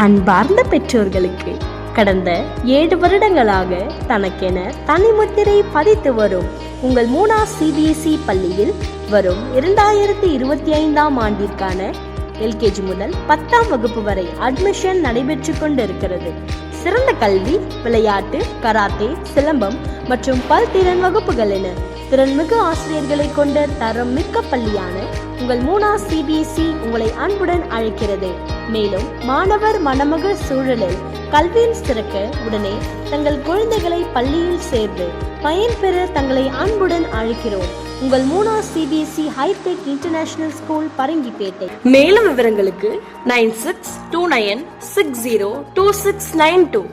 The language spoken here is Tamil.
அன்பார்ந்த பெற்றோர்களுக்கு கடந்த 7 வருடங்களாக தனக்கென தனிமுத்திரை பதித்து வரும் உங்கள் மூனா சிபிஎஸ்இ பள்ளியில் வரும் 2025ஆம் ஆண்டிற்கான எல்கேஜி முதல் 10ஆம் வகுப்பு வரை அட்மிஷன் நடைபெற்று கொண்டிருக்கிறது. சிறந்த கல்வி, விளையாட்டு, கராத்தே, சிலம்பம் மற்றும் பல்திறன் வகுப்புகள் என திறன்மிகு ஆசிரியர்களை கொண்ட தரம் மிக்க பள்ளியான உங்கள் மூனா சிபிஎஸ்இ உங்களை அன்புடன் அழைக்கிறது. மேலும் மாணவர் மணமகள் சூழலில் கல்வியில் சிறக்க உடனே தங்கள் குழந்தைகளை பள்ளியில் சேர்ந்து பயன்பெற தங்களை அன்புடன் அழைக்கிறோம். உங்கள் Moona CBSE hi tech international school, Parangipettai. மேலும் விவரங்களுக்கு 9629602692.